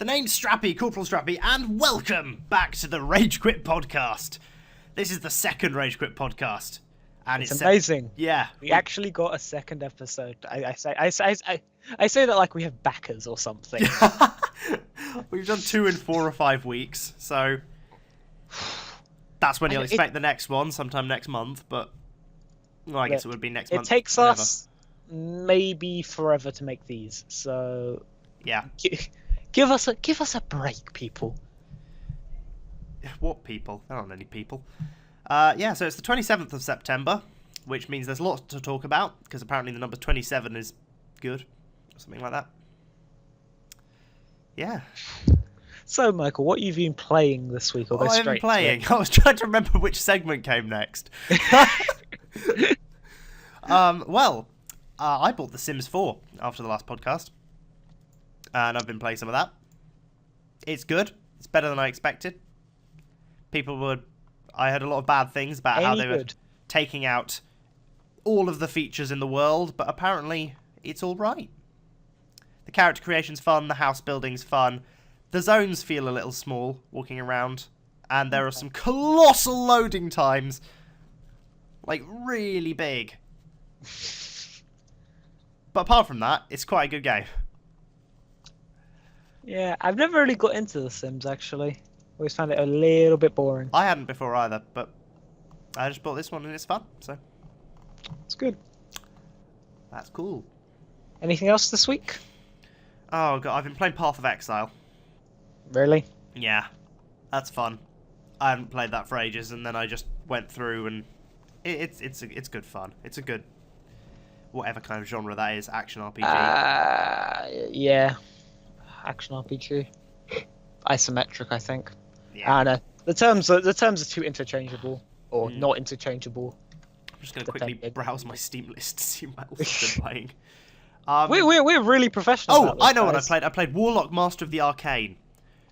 The name's Strappy, Cplstrappi, and welcome back to the Rage Quit podcast. This is the second Rage Quit podcast, and it's amazing. Yeah, we actually got a second episode. I say that like we have backers or something. We've done 2 in 4 or 5 weeks, so that's when you'll expect the next one, sometime next month. But well, I guess it would be next month. It takes us maybe forever to make these, so yeah. Give us a break, people. What people? There aren't any people. Yeah, so it's the 27th of September, which means there's lots to talk about, because apparently the number 27 is good, or something like that. Yeah. So, Michael, what have you been playing this week? Or go straight to it? I was trying to remember which segment came next. Well, I bought The Sims 4 after the last podcast, and I've been playing some of that. It's good. It's better than I expected. I heard a lot of bad things about how they were taking out all of the features in the world, but apparently it's all right. The character creation's fun, the house building's fun, the zones feel a little small walking around, and there are some colossal loading times, like really big. But apart from that, it's quite a good game. Yeah, I've never really got into The Sims, actually. Always found it a little bit boring. I hadn't before either, but I just bought this one and it's fun, so. It's good. That's cool. Anything else this week? Oh god, I've been playing Path of Exile. Really? Yeah, that's fun. I haven't played that for ages, and then I just went through, and it's good fun. It's a good, whatever kind of genre that is, action RPG. Yeah. Action RPG, isometric, I think. Yeah. I don't know. The terms are too interchangeable, or not interchangeable. I'm just gonna quickly browse my Steam list to see what else I've been playing. We're really professional. Oh, I know what I played. I played Warlock, Master of the Arcane.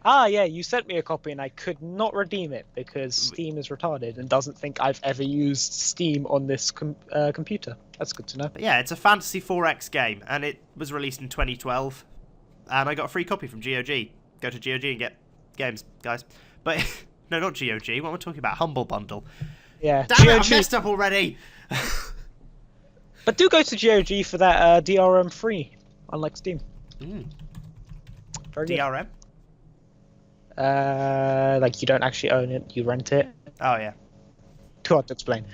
Ah, yeah, you sent me a copy, and I could not redeem it because Steam is retarded and doesn't think I've ever used Steam on this computer. That's good to know. But yeah, it's a Fantasy 4X game, and it was released in 2012. And I got a free copy from GOG. Go to GOG and get games, guys. But, no, not GOG. What am I talking about? Humble Bundle. Yeah. Damn it, I messed up already! But do go to GOG for that DRM free, unlike Steam. Very good. DRM? Like you don't actually own it, you rent it. Oh, yeah. Too hard to explain.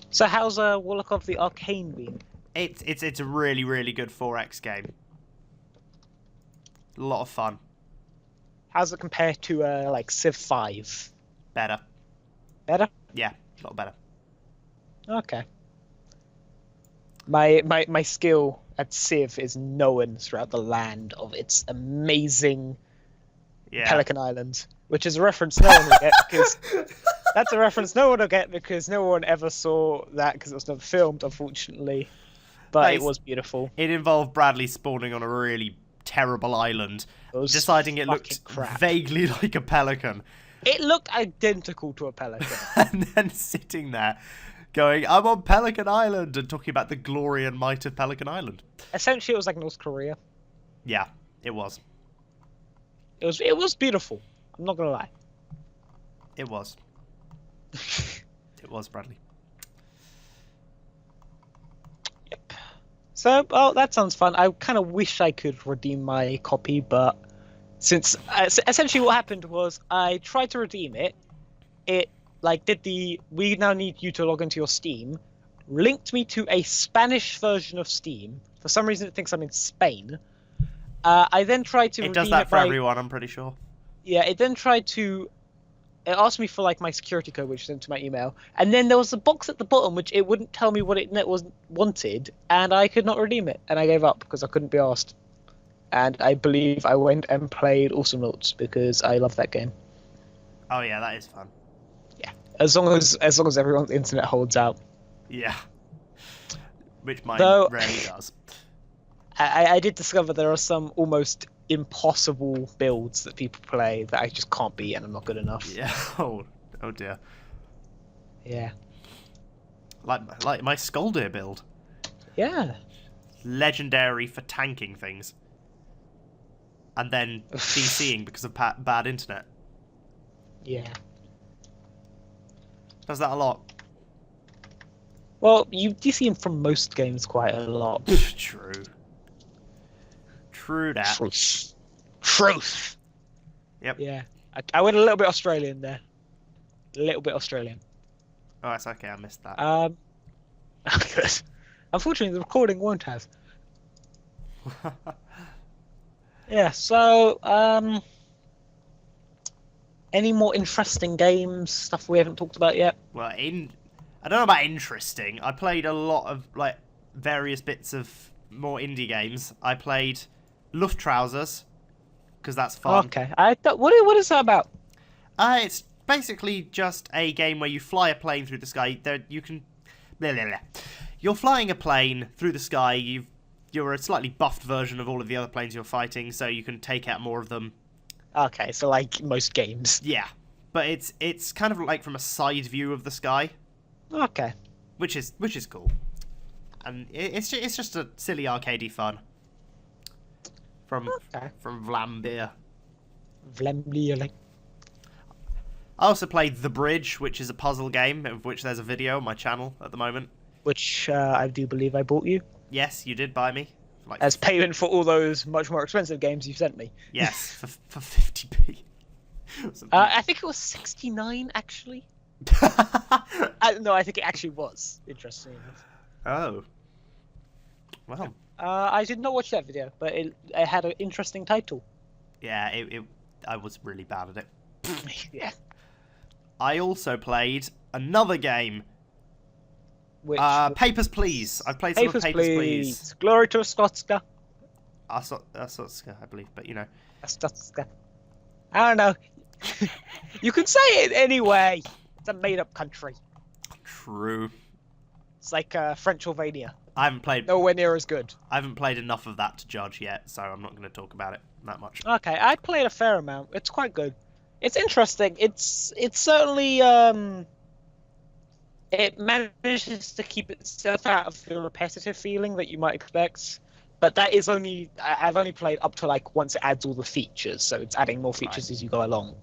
So how's Warlock of the Arcane been? It's a really, really good 4X game. A lot of fun. How's it compare to like Civ 5? Better. Better? Yeah, a lot better. Okay. My skill at Civ is known throughout the land of its amazing Pelican Island, which is a reference no one will get because that's a reference no one will get because no one ever saw that because it was never filmed, unfortunately. But it was beautiful. It involved Bradley spawning on a really terrible island, deciding it looked vaguely like a pelican. It looked identical to a pelican. And then sitting there going, I'm on Pelican Island, and talking about the glory and might of Pelican Island. Essentially, it was like North Korea. Yeah, it was. It was beautiful. I'm not gonna lie. It was. It was, Bradley. Yep. So, well, that sounds fun. I kind of wish I could redeem my copy, but since essentially what happened was I tried to redeem it, it like we now need you to log into your Steam, linked me to a Spanish version of Steam. For some reason, it thinks I'm in Spain. I then tried to. It does that for everyone, I'm pretty sure. Yeah, it then tried to. It asked me for like my security code, which was into my email, and then there was a box at the bottom which it wouldn't tell me what it was wanted, and I could not redeem it, and I gave up because I couldn't be asked. And I believe I went and played Awesome Notes because I love that game. Oh yeah, that is fun. Yeah, as long as everyone's internet holds out. Yeah, which mine rarely does. I did discover there are some almost impossible builds that people play that I just can't beat, and I'm not good enough. Yeah. Oh dear. Yeah. Like my Skoldir build. Yeah. legendary for tanking things. And then DCing because of bad internet. Yeah. Does that a lot. Well, you DC him from most games quite a lot. True. True that. Truth. Yep. Yeah. I went a little bit Australian there. A little bit Australian. Oh, it's okay. I missed that. Good. Unfortunately, the recording won't have. Yeah. So, any more interesting games? Stuff we haven't talked about yet? Well, I don't know about interesting. I played a lot of like various bits of more indie games. I played Lufttrousers because that's fun. Okay. What is that about? It's basically just a game where you fly a plane through the sky. You can, you're flying a plane through the sky. You're a slightly buffed version of all of the other planes you're fighting, so you can take out more of them. Okay, so like most games. Yeah, but it's kind of like from a side view of the sky. Okay. Which is cool, and it's just a silly arcadey fun. From Vlambeer. Vlambeer. I also played The Bridge, which is a puzzle game, of which there's a video on my channel at the moment. Which I do believe I bought you. Yes, you did buy me. As payment for all those much more expensive games you sent me. Yes, for 50p. I think it was 69 actually. No, I think it actually was. Interesting enough. Oh. Well. I did not watch that video, but it had an interesting title. Yeah, I was really bad at it. Yeah. I also played another game. Which Papers, Please. I've played some of Papers, Please. Glory to Skotska. Assorted, I believe, but you know. Skotska. I don't know. You can say it anyway. It's a made-up country. True. It's like Frenchylvania. I haven't played. Nowhere near as good. I haven't played enough of that to judge yet, so I'm not going to talk about it that much. Okay, I played a fair amount. It's quite good. It's interesting. It's certainly it manages to keep itself out of the repetitive feeling that you might expect. But that is I've only played up to like once it adds all the features, so it's adding more features as you go along.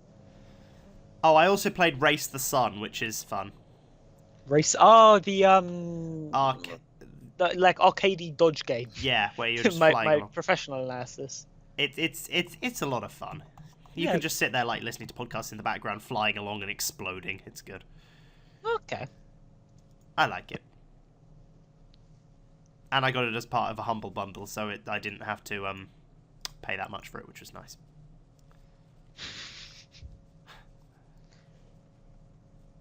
Oh, I also played Race the Sun, which is fun. Race? Oh, the like arcadey dodge game. Yeah, where you're just my flying. Professional analysis. It's a lot of fun. You can just sit there like listening to podcasts in the background, flying along and exploding. It's good. Okay. I like it. And I got it as part of a Humble Bundle, so I didn't have to pay that much for it, which was nice.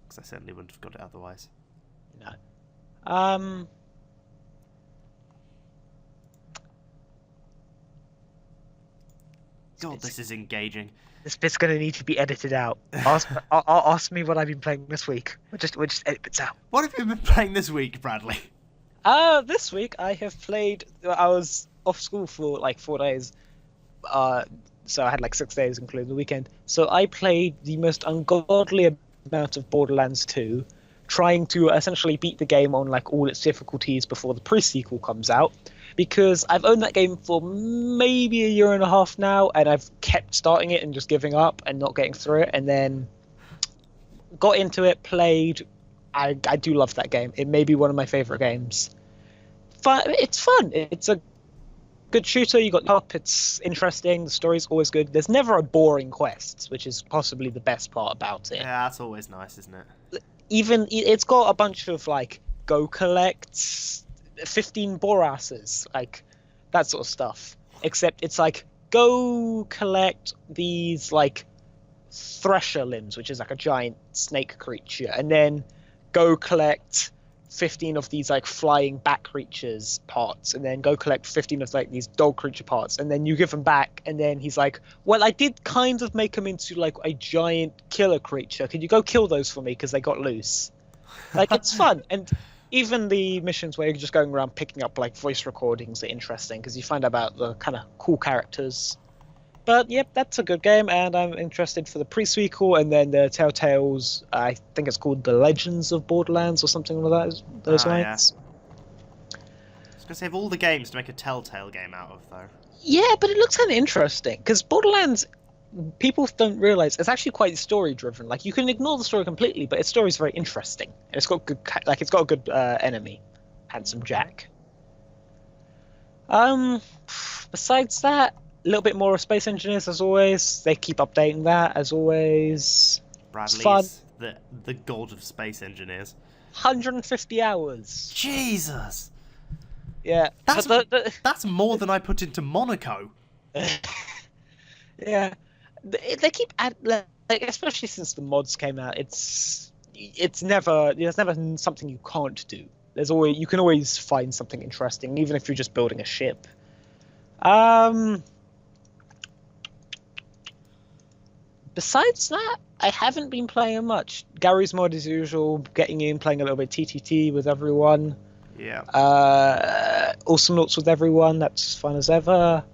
Because I certainly wouldn't have got it otherwise. No. God, this is engaging. This bit's gonna need to be edited out. Ask me what I've been playing this week. We'll just edit bits out. What have you been playing this week, Bradley? This week I have played. I was off school for like 4 days. So I had like 6 days, including the weekend. So I played the most ungodly amount of Borderlands 2, trying to essentially beat the game on like all its difficulties before the pre-sequel comes out. Because I've owned that game for maybe a year and a half now, and I've kept starting it and just giving up and not getting through it, and then got into it, played. I do love that game. It may be one of my favorite games. It's fun. It's a good shooter. You got up. It's interesting. The story's always good. There's never a boring quest, which is possibly the best part about it. Yeah, that's always nice, isn't it? Even it's got a bunch of like go collect 15 borasses, like that sort of stuff. Except it's like go collect these like thresher limbs, which is like a giant snake creature, and then go collect 15 of these like flying bat creatures parts, and then go collect 15 of like these dog creature parts, and then you give them back, and then he's like, well, I did kind of make them into like a giant killer creature. Could you go kill those for me because they got loose? Like, it's fun. And even the missions where you're just going around picking up like voice recordings are interesting because you find out about the kind of cool characters. But yep, that's a good game, and I'm interested for the pre-sequel and then the Telltale's, I think it's called The Legends of Borderlands or something like that, those lines. Yeah. gonna save all the games to make a Telltale game out of, though. Yeah, but it looks kind of interesting because Borderlands, people don't realize it's actually quite story driven. Like you can ignore the story completely, but its story is very interesting. And it's got good, it's got a good enemy, Handsome Jack. Besides that, a little bit more of Space Engineers as always. They keep updating that as always. Bradley's the god of Space Engineers. 150 hours. Jesus. Yeah, that's more than I put into Monaco. Yeah, they keep like, especially since the mods came out. There's never something you can't do. You can always find something interesting, even if you're just building a ship. Besides that, I haven't been playing much. Gary's mod as usual, getting in, playing a little bit TTT with everyone. Yeah. Awesome Noughts with everyone. That's as fun as ever.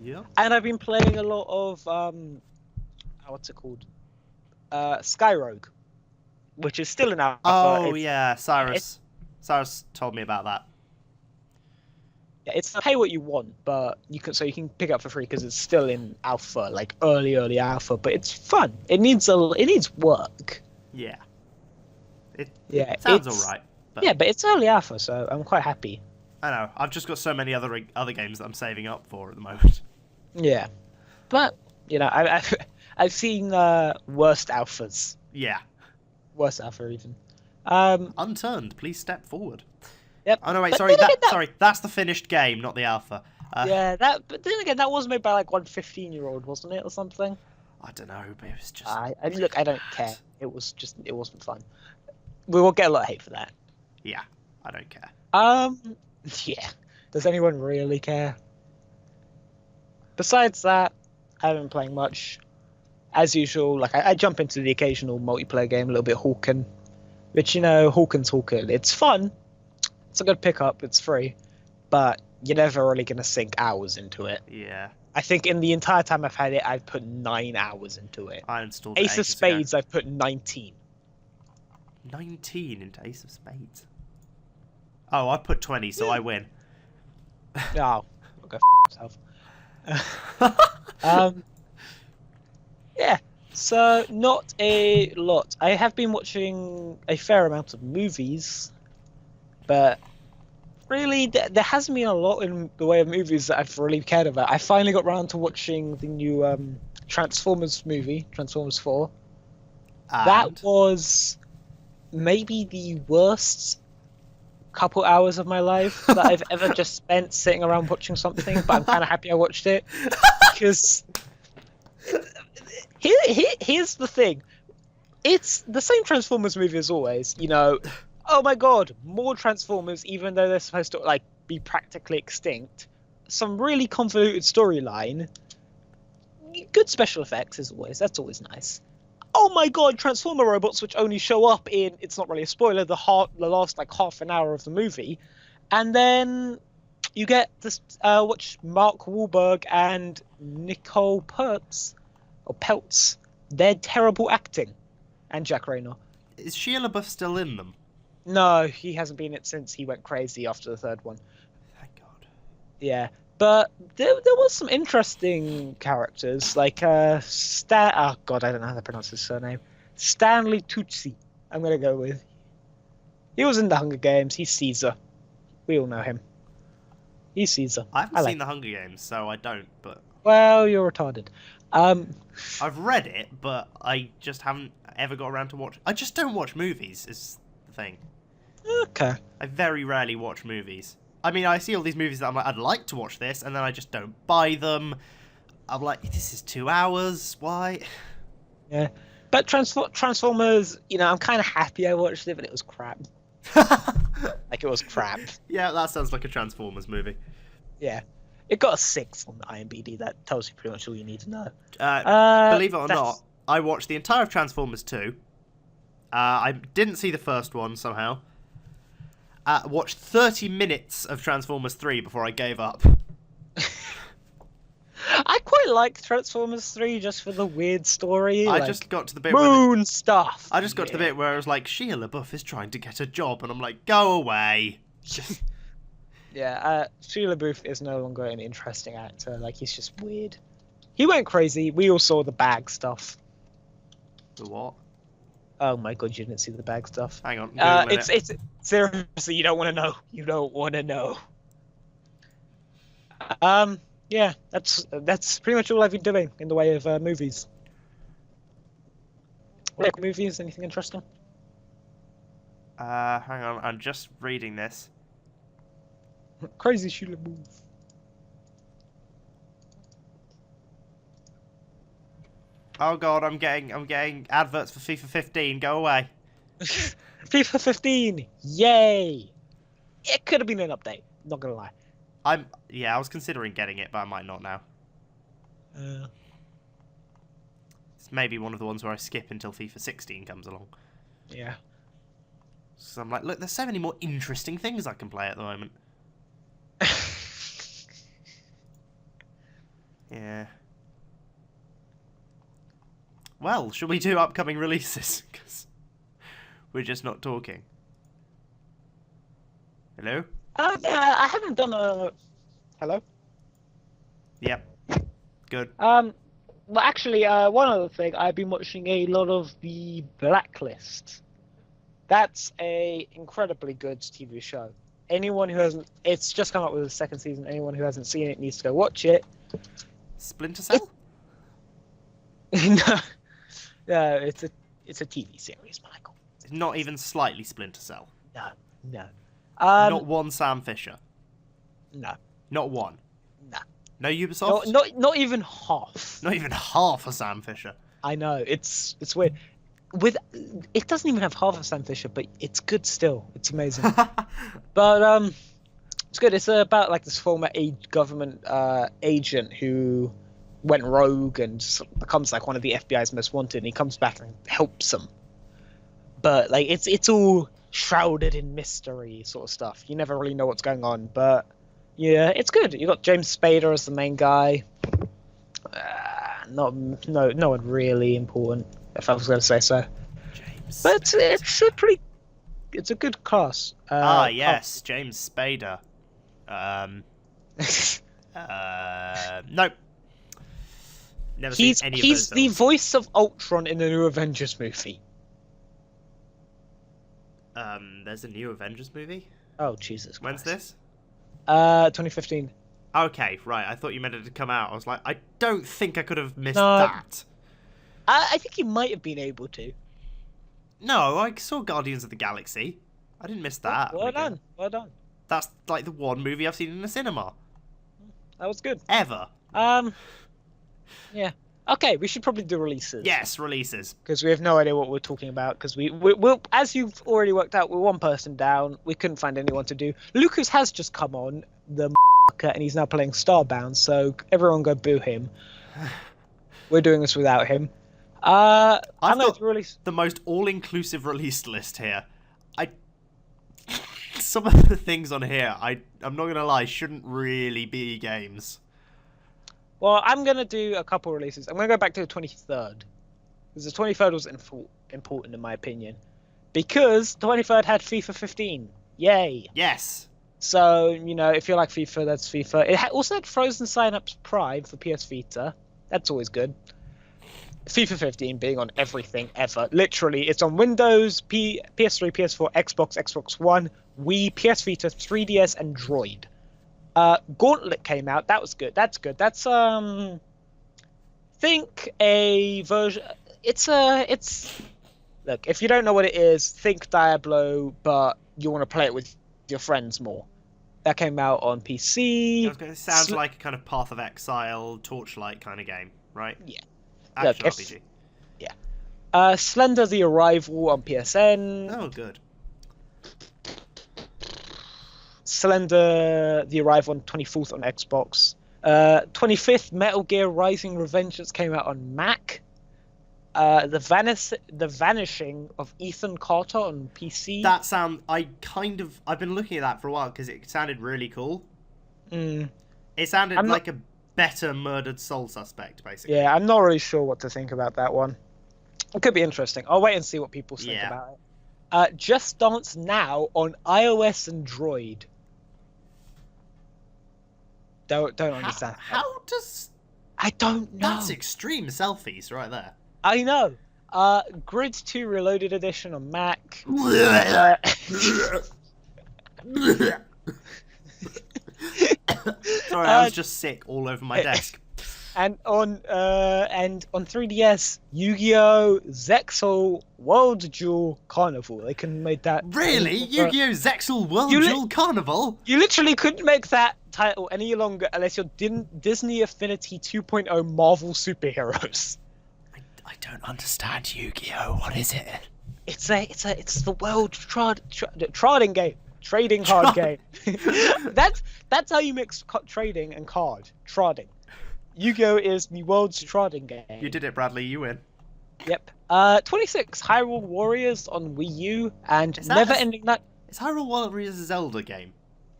Yeah. And I've been playing a lot of what's it called? Skyrogue, which is still an alpha. Oh yeah, Cyrus told me about that. Yeah, it's pay what you want, but you can pick it up for free because it's still in alpha, like early alpha. But it's fun. It needs work. Yeah. It sounds alright. Yeah, but it's early alpha, so I'm quite happy. I know. I've just got so many other games that I'm saving up for at the moment. Yeah, but I've seen worst alphas. Yeah. Worst alpha even. Unturned. Please step forward. Yep. Oh no, wait. But Sorry. That's the finished game, not the alpha. Yeah, but then again, that was made by like one 15-year-old, wasn't it, or something? I don't know, but it was just. Look, I don't care. It wasn't fun. We will get a lot of hate for that. Yeah, I don't care. Yeah. Does anyone really care? Besides that, I haven't been playing much. As usual, like I jump into the occasional multiplayer game, a little bit Hawken. Which, Hawken's Hawken. It's fun. It's a good pickup. It's free. But you're never really going to sink hours into it. Yeah. I think in the entire time I've had it, I've put 9 hours into it. I installed it Ace of Spades, I've put 19. 19 into Ace of Spades? Oh, I put 20, so I win. Oh, I'll go f myself. Yeah, so not a lot. I have been watching a fair amount of movies, but really there hasn't been a lot in the way of movies that I've really cared about. I finally got around to watching the new Transformers movie, Transformers 4. And? That was maybe the worst couple hours of my life that I've ever just spent sitting around watching something, but I'm kind of happy I watched it because here's the thing. It's the same Transformers movie as always, oh my god, more Transformers even though they're supposed to like be practically extinct. Some really convoluted storyline. Good special effects as always, that's always nice. Oh my god, Transformer robots which only show up in, it's not really a spoiler, the last like half an hour of the movie. And then you get this watch Mark Wahlberg and Nicole Peltz, their terrible acting, and Jack Reynor. Is Shia LaBeouf still in them? No, he hasn't been it since he went crazy after the third one. Thank God. Yeah. But there was some interesting characters, like oh god, I don't know how to pronounce his surname. Stanley Tucci, I'm going to go with. He was in the Hunger Games, he's Caesar. We all know him. He's Caesar. I haven't seen the Hunger Games, so I don't, but... Well, you're retarded. I've read it, but I just haven't ever got around to watch... I just don't watch movies, is the thing. Okay. I very rarely watch movies. I mean, I see all these movies that I'm like, I'd like to watch this, and then I just don't buy them. I'm like, this is 2 hours, why? Yeah. But Transformers, I'm kind of happy I watched it, but it was crap. It was crap. Yeah, that sounds like a Transformers movie. Yeah. It got a 6 on the IMDb. That tells you pretty much all you need to know. Believe it or not, I watched the entire of Transformers 2. I didn't see the first one, somehow. Watched 30 minutes of Transformers 3 before I gave up. I quite like Transformers 3 just for the weird story. I just got to the bit moon stuff. I just got to the bit where I was like, Shia LaBeouf is trying to get a job, and I'm like, go away. Yeah, Sheila Booth is no longer an interesting actor. Like, he's just weird. He went crazy. We all saw the bag stuff. The what? Oh my god, you didn't see the bag stuff. Hang on, I'm Googling it. It's seriously, you don't want to know. You don't want to know. Yeah, that's pretty much all I've been doing in the way of movies. Like movies, anything interesting? Hang on, I'm just reading this. Crazy Sheila Booth. Oh god, I'm getting adverts for FIFA 15. Go away. FIFA 15, yay! It could have been an update. Not gonna lie. I was considering getting it, but I might not now. It's maybe one of the ones where I skip until FIFA 16 comes along. Yeah. So I'm like, look, there's so many more interesting things I can play at the moment. Yeah. Well, should we do upcoming releases? Because we're just not talking. Hello? Yeah, I haven't done a... Hello? Yep. Good. Well, actually, one other thing, I've been watching a lot of the Blacklist. That's a incredibly good TV show. Anyone who hasn't... It's just come up with a second season. Anyone who hasn't seen it needs to go watch it. Splinter Cell? No. No, it's a TV series, Michael. Not even slightly Splinter Cell. No. Not one Sam Fisher. No. Not one. No. No Ubisoft? Not even half. Not even half a Sam Fisher. I know, it's weird. It doesn't even have half of Sam Fisher, but it's good still. It's amazing. But it's good. It's about like this former government agent who went rogue and becomes like one of the FBI's most wanted, and he comes back and helps them. But like it's all shrouded in mystery sort of stuff. You never really know what's going on, but yeah, it's good. You got James Spader as the main guy. No one really important, if I was going to say so. James But Spader. it's a good class. Yes, James Spader. Nope. Never seen any of those He's the films. voice of Ultron in the new Avengers movie. There's a new Avengers movie? Oh, Jesus Christ. When's this? 2015. Okay, right. I thought you meant it to come out. I was like, I don't think I could have missed No. that. I think you might have been able to. No, I saw Guardians of the Galaxy. I didn't miss that. Well done. Well done. That's like the one movie I've seen in the cinema. That was good. Ever. Yeah. Okay, we should probably do releases. Yes, releases. Because we have no idea what we're talking about. Because we'll, as you've already worked out, we're one person down. We couldn't find anyone to do. Lucas has just come on, the and he's now playing Starbound. So everyone go boo him. We're doing this without him. I've I'm going got to release the most all-inclusive release list here. Some of the things on here, I'm not gonna lie, shouldn't really be games. Well, I'm going to do a couple releases. I'm going to go back to the 23rd. Because the 23rd was important in my opinion. Because the 23rd had FIFA 15. Yay. Yes. So, you know, if you like FIFA, that's FIFA. It also had Frozen Sign-Ups Prime for PS Vita. That's always good. FIFA 15 being on everything ever. Literally, it's on Windows, PS3, PS4, Xbox, Xbox One, Wii, PS Vita, 3DS, and Droid. Gauntlet came out. That was good. That's good. That's think a version. It's look. If you don't know what it is, think Diablo, but you want to play it with your friends more. That came out on PC. It sounds like a kind of Path of Exile, Torchlight kind of game, right? Yeah. Action RPG. Yeah. Slender: The Arrival on PSN. Oh, good. Slender: The Arrival on 24th on Xbox. 25th, Metal Gear Rising: Revengeance came out on Mac. The Vanishing of Ethan Carter on PC. That I've been looking at that for a while because it sounded really cool. It sounded like a better Murdered Soul Suspect, basically. Yeah, I'm not really sure what to think about that one. It could be interesting. I'll wait and see what people think about it. Just Dance Now on iOS and Droid. Don't understand. How does... I don't know. That's extreme selfies right there. I know. Grid 2 Reloaded Edition on Mac. Sorry, I was just sick all over my desk. And on 3DS, Yu-Gi-Oh! Zexal World Duel Carnival. They couldn't make that. Really? Yu-Gi-Oh! Zexal World Duel Carnival? You literally couldn't make that title any longer unless you're Disney Affinity 2.0 Marvel superheroes. I don't understand Yu-Gi-Oh! What is it? It's the world trading game. Trading card game. That's how you mix trading and card. Trading. Yu-Gi-Oh! Is the world's trading game. You did it, Bradley. You win. Yep. 26, Hyrule Warriors on Wii U, and Never Ending Night. Is Hyrule Warriors a Zelda game?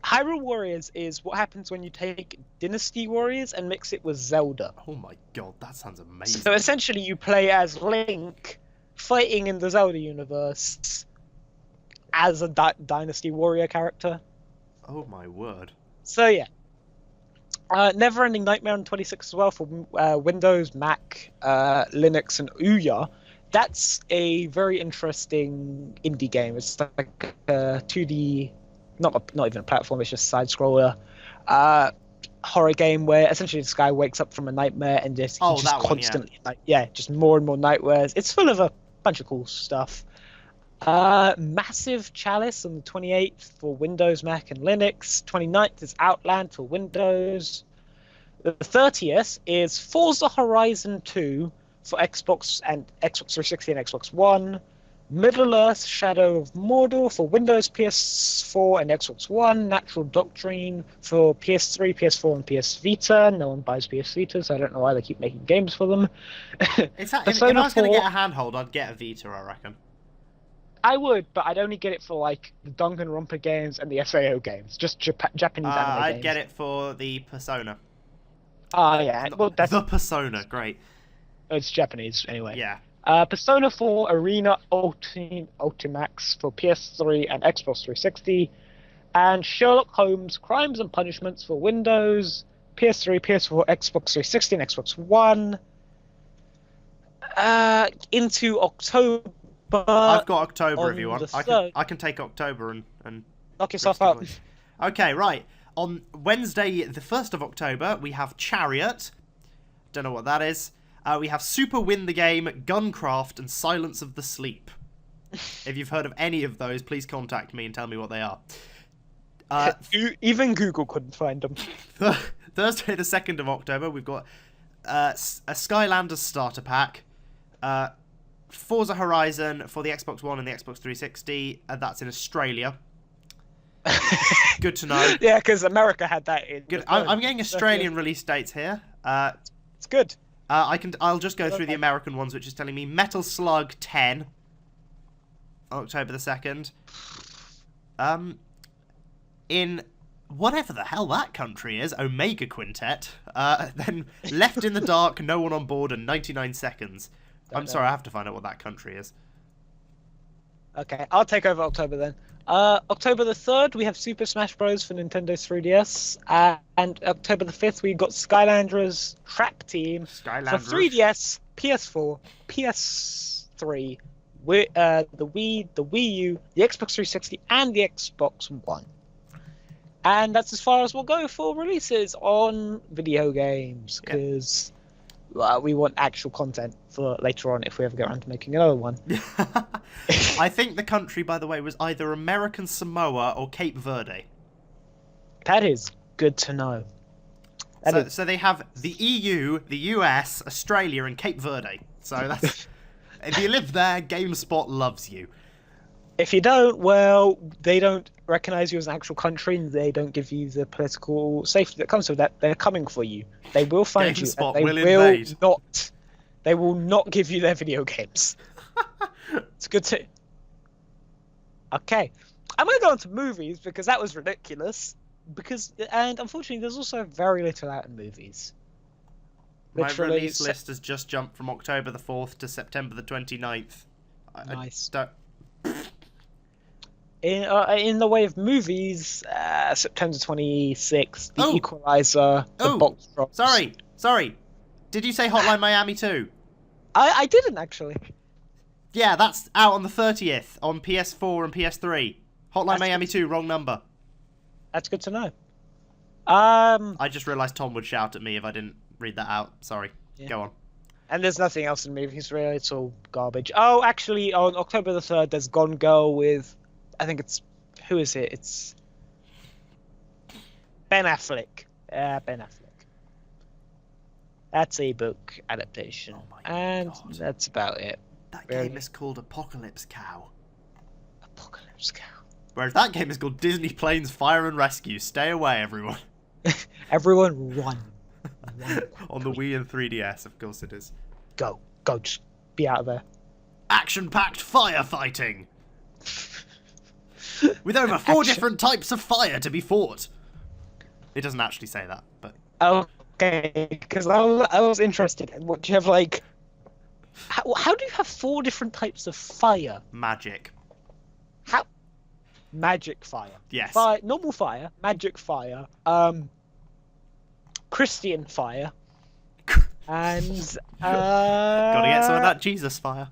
Hyrule Warriors is what happens when you take Dynasty Warriors and mix it with Zelda. Oh my god, that sounds amazing. So essentially you play as Link, fighting in the Zelda universe, as a Dynasty Warrior character. Oh my word. So yeah. Never Ending Nightmare on 26 as well for Windows, Mac, Linux, and Ouya. That's a very interesting indie game. It's like a 2D, not even a platform. It's just side scroller, horror game where essentially this guy wakes up from a nightmare and just constantly, just more and more nightmares. It's full of a bunch of cool stuff. Massive Chalice on the 28th for Windows, Mac, and Linux. 29th is Outland for Windows. The 30th is Forza Horizon 2 for Xbox 360 and Xbox One. Middle-earth Shadow of Mordor for Windows, PS4, and Xbox One. Natural Doctrine for PS3, PS4, and PS Vita. No one buys PS Vita, so I don't know why they keep making games for them. If I was going to get a handhold, I'd get a Vita, I reckon. I would, but I'd only get it for like the Danganronpa games and the SAO games, just Japanese anime games. I'd get it for the Persona. Yeah. Well, that's the Persona, great. It's Japanese anyway. Yeah. Persona 4 Arena Ultimax for PS3 and Xbox 360, and Sherlock Holmes Crimes and Punishments for Windows, PS3, PS4, Xbox 360, and Xbox One. Into October. I've got October if you want. I can take October and knock yourself out. Okay, right. On Wednesday, the 1st of October, we have Chariot. Don't know what that is. We have Super Win the Game, Guncraft, and Silence of the Sleep. If you've heard of any of those, please contact me and tell me what they are. Even Google couldn't find them. Thursday, the 2nd of October, we've got a Skylanders starter pack. Forza Horizon for the Xbox One and the Xbox 360. That's in Australia. Good to know. Yeah, because America had that in. Good. I'm getting Australian release dates here. It's good. I'll just go through the American ones, which is telling me Metal Slug 10, October the 2nd. In whatever the hell that country is, Omega Quintet. Then Left in the Dark, No One on Board, and 99 Seconds. I'm sorry, I have to find out what that country is. Okay, I'll take over October then. October the 3rd, we have Super Smash Bros. For Nintendo 3DS. And October the 5th, we got Skylanders Trap Team for 3DS, PS4, PS3, the Wii, the Wii U, the Xbox 360, and the Xbox One. And that's as far as we'll go for releases on video games, because we want actual content for later on if we ever get around to making another one. I think the country, by the way, was either American Samoa or Cape Verde. That is good to know. So they have the EU, the US, Australia, and Cape Verde. So that's if you live there, GameSpot loves you. If you don't, well, they don't recognize you as an actual country, and they don't give you the political safety that comes with that. They're coming for you. They will find you. And they will not give you their video games. It's good to. Okay, I'm going to go on to movies because that was ridiculous. And unfortunately, there's also very little out in movies. My release list has just jumped from October the 4th to September the 29th. Nice. In the way of movies, September 26th, the Equalizer, the box drops. Sorry. Did you say Hotline Miami 2? I didn't, actually. Yeah, that's out on the 30th on PS4 and PS3. Hotline Miami 2, wrong number. That's good to know. I just realised Tom would shout at me if I didn't read that out. Sorry. Yeah. Go on. And there's nothing else in movies, really. It's all garbage. Oh, actually, on October the 3rd, there's Gone Girl with... I think it's... Who is it? It's... Ben Affleck. Ben Affleck. That's a book adaptation. And that's about it. That game is called Apocalypse Cow. Apocalypse Cow. Whereas that game is called Disney Planes Fire and Rescue. Stay away, everyone. Everyone run. On the Wii and 3DS, of course it is. Go, just be out of there. Action-packed firefighting! With over 4 different types of fire to be fought. It doesn't actually say that, but... Okay, because I was interested in what do you have, like... How do you have 4 different types of fire? Magic. How? Magic fire. Yes. Normal fire, magic fire, Christian fire, and Gotta get some of that Jesus fire.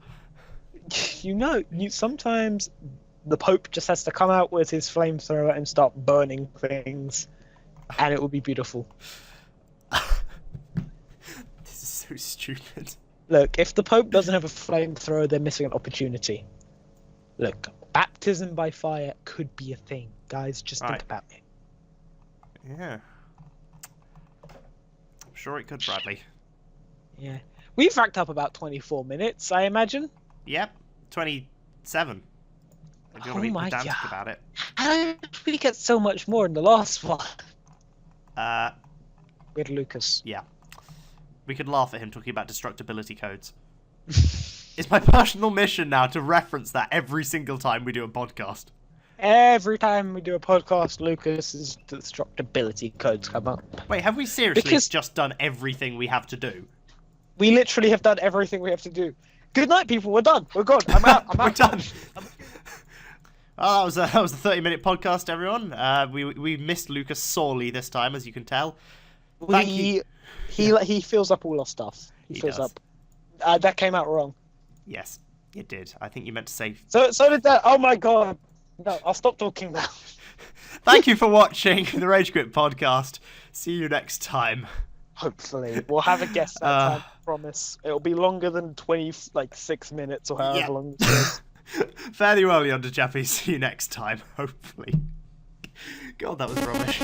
Sometimes the Pope just has to come out with his flamethrower and start burning things, and it will be beautiful. This is so stupid. Look, if the Pope doesn't have a flamethrower, they're missing an opportunity. Look, baptism by fire could be a thing. Guys, just think about it. Yeah. I'm sure it could, Bradley. Yeah. We've racked up about 24 minutes, I imagine. Yep. 27. If you want to be pedantic about it. How did we get so much more in the last one? With Lucas. Yeah. We could laugh at him talking about destructibility codes. It's my personal mission now to reference that every single time we do a podcast. Every time we do a podcast, Lucas's destructibility codes come up. Wait, have we seriously just done everything we have to do? We literally have done everything we have to do. Good night, people. We're done. We're gone. I'm out. We're done. Well, that was a 30-minute podcast, everyone. We missed Lucas sorely this time, as you can tell. Thank you. He fills up all our stuff. He fills up. That came out wrong. Yes, it did. I think you meant to say... So did that. Oh my god. No, I'll stop talking now. Thank you for watching the Rage Quit podcast. See you next time. Hopefully. We'll have a guest that time, I promise. It'll be longer than 6 minutes or however long it is. Fare thee well, yonder chappie. See you next time, hopefully. God, that was rubbish.